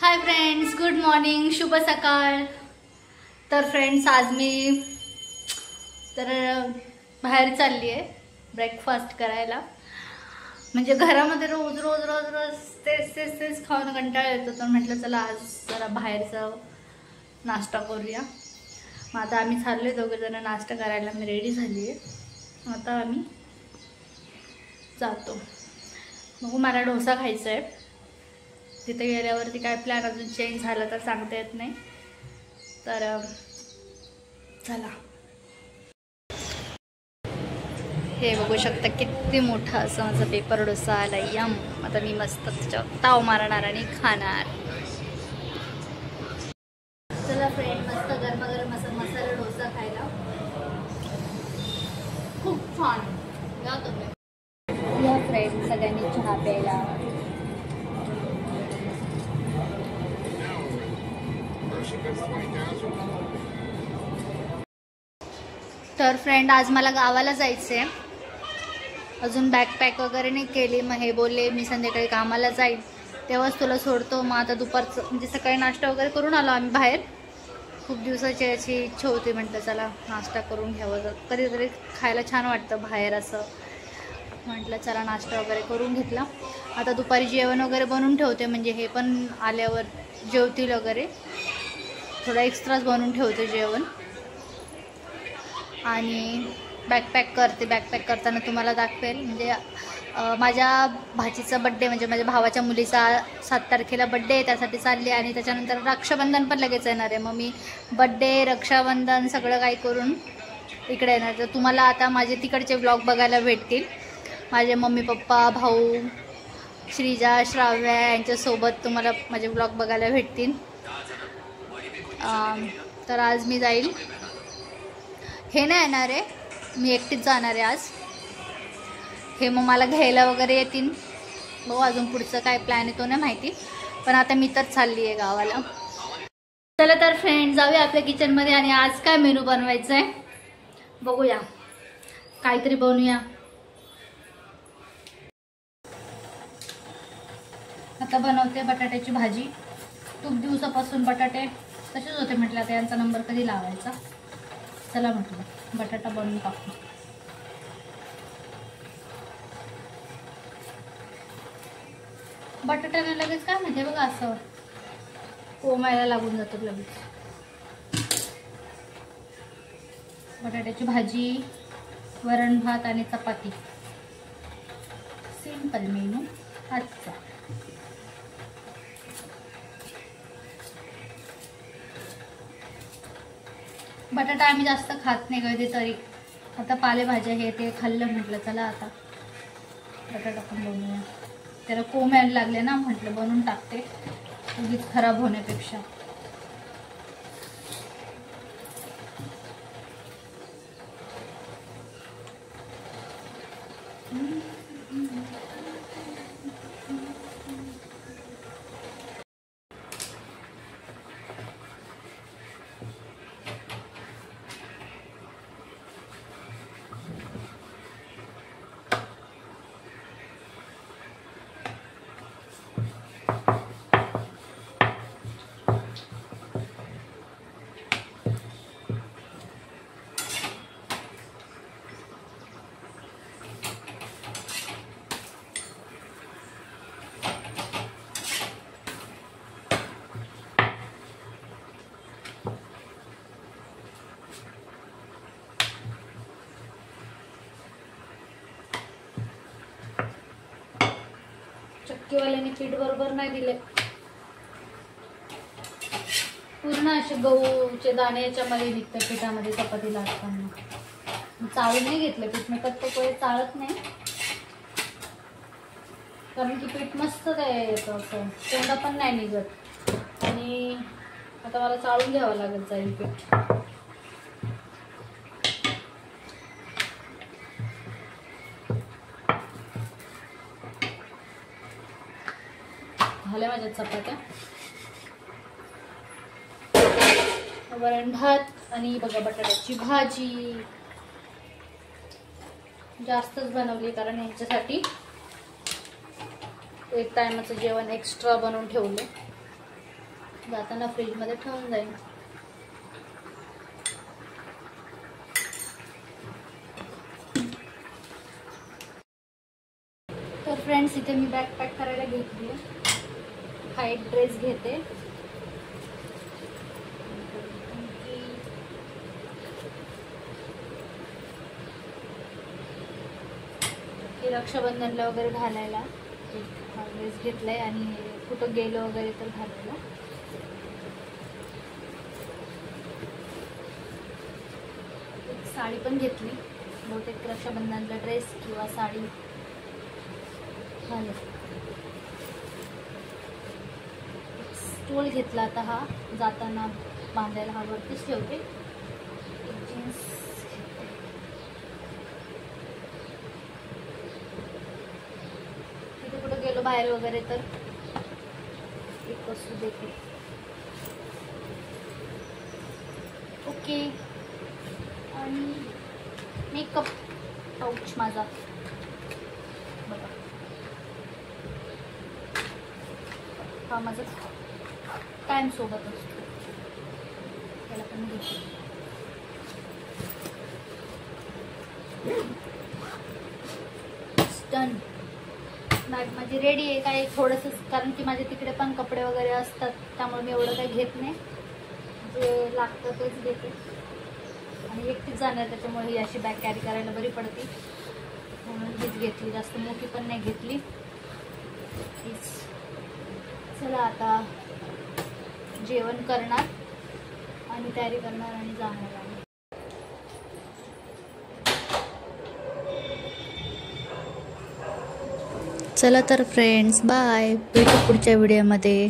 Hi friends, good morning, शुभ सकाळ। तर फ्रेंड्स आज मी बाहेर चालली आहे ब्रेकफास्ट करायला। म्हणजे घरामध्ये रोज रोज रोज रोज तेच खाऊन कंटाळा येतो, तर म्हटलं चला आज जरा बाहेरचा नाश्ता करूया। मग आता आम्ही चाललोय दोघे जण नाश्ता करायला। मी रेडी झाली आहे, आता आम्ही जातो। मग मला डोसा खायचा आहे। तिथे गेल्यावरती काय प्लॅन अजून चेंज झाला तर सांगता येत नाही, तर चला। हे बघू शकता किती मोठा असं माझा पेपर डोसा आला। यम, आता मी मस्त त्याच्यावर ताव मारणार आणि खाणार। चला फ्रेंड, मस्त गरमागरम असा मसाला डोसा खायला खूप छान। या तुम्ही या फ्रेंड, सगळ्यांनी चहा प्यायला। तर फ्रेंड आज मला गावाला जायचं आहे, अजून बॅकपॅक वगैरे नाही केली। मग हे बोलले मी संध्याकाळी कामाला जाईल तेव्हाच तुला सोडतो। मग आता दुपारचं म्हणजे सकाळी नाश्ता वगैरे करून आलो आम्ही बाहेर। खूप दिवसाची याची इच्छा होती, म्हटलं चला नाश्ता करून घ्यावं, कधीतरी खायला छान वाटतं बाहेर असं। म्हटलं चला नाश्ता वगैरे करून घेतला। आता दुपारी जेवण वगैरे बनवून ठेवते, म्हणजे हे पण आल्यावर जेवतील वगैरे, थोडं एक्स्ट्राच बनवून ठेवते जेवण। आणि बॅकपॅक करते। बॅकपॅक करताना तुम्हाला दाखवेल। म्हणजे माझ्या भाचीचा बड्डे, म्हणजे माझ्या भावाच्या मुलीचा 7 तारखेला बड्डे आहे, त्यासाठी चालली। आणि त्याच्यानंतर रक्षाबंधन पण लगेच येणार आहे। मग मी बड्डे, रक्षाबंधन सगळं काही करून इकडे येणार। तर तुम्हाला आता माझे तिकडचे व्लॉग बघायला भेटतील। माझे मम्मी पप्पा, भाऊ, श्रीजा, श्राव्या यांच्यासोबत तुम्हाला माझे व्लॉग बघायला भेटतील। तर आज मी जाईल, हे नाही येणार आहे, मी एकटीच जाणार आहे आज। हे मग मला घ्यायला वगैरे येतील। बघू अजून पुढचं काय प्लॅन आहे तो नाही माहिती, पण आता मी तर चालली आहे गावाला। चला तर फ्रेंड, जाऊया आपल्या किचनमध्ये आणि आज काय मेनू बनवायचं आहे बघूया, काहीतरी बनवूया। आता बनवते बटाट्याची भाजी। खूप दिवसापासून बटाटे तसेच होते, म्हटलं आता यांचा नंबर कधी लावायचा, चला म्हटलं बटाटा बनवून टाकू। बटाट्याने लगेच काय माहिती बघा असं कोमायला लागून जातं लगेच। बटाट्याची भाजी, वरण भात आणि चपाती, सिंपल मेनू आजचा। बटाटा आम्ही जास्त खात नाही कधीतरी, आता पालेभाज्या हे ते खाल्लं, म्हटलं चला आता बटाटा पण बनवूया। त्याला कोंब यायला लागले ना, म्हटलं बनवून टाकते उगीच खराब होण्यापेक्षा। चक्कीवाल्याने पीठ बरोबर नाही दिले, पूर्ण असे गहूचे दाणे याच्यामध्ये निघते पिठामध्ये चपाती लाटताना। चाळून नाही घेतले पीठ, मी कधी चाळत नाही, कारण की पीठ मस्त तयार येतं, असं तोंडा पण नाही निघत। आणि आता मला चाळून घ्यावं लागेल जाईल पीठ। झाल्या माझ्या चपात्या, वरण भात आणि बघा बटाट्याची भाजी जास्तच बनवली, कारण यांच्यासाठी एक टाइमचं जेवण एक्स्ट्रा बनवून ठेवले। जाताना फ्रीजमध्ये ठेवून जाईल. तर फ्रेंड्स, इथे मी बॅग पॅक करायला घेतली. हा एक ड्रेस घेते. रक्षाबंधनला वगैरे घालायला हा ड्रेस घेतलाय आणि कुठं गेलो वगैरे तर घालायला. एक साडी पण घेतली. बहुतेक रक्षाबंधनला ड्रेस किंवा साडी घालेल. स्टूल घेतला. आता हा जाताना बांधायला हा वरतीच ठेवते. एक जीन्स तिथे कुठं गेलो बाहेर वगैरे तर एक वस्तू देते. ओके. आणि मेकअप पाऊच माझा बघा, हा माझा कायम सोबत असतो. त्याला पण घेते. डन. बॅग माझी रेडी आहे. काय थोडंसं, कारण की माझे तिकडे पण कपडे वगैरे असतात, त्यामुळे मी एवढं काही घेत नाही. जे लागतं तेच घेते. आणि एकटीच जाणार, त्याच्यामुळे ही अशी बॅग कॅरी करायला बरी पडते म्हणून हीच घेतली. जास्त मोठी पण नाही घेतली. चला आता जेवण करणार आणि तयारी करणार आणि जाणार आहे. चला तर फ्रेंड्स, बाय. भेटू पुढच्या व्हिडिओमध्ये.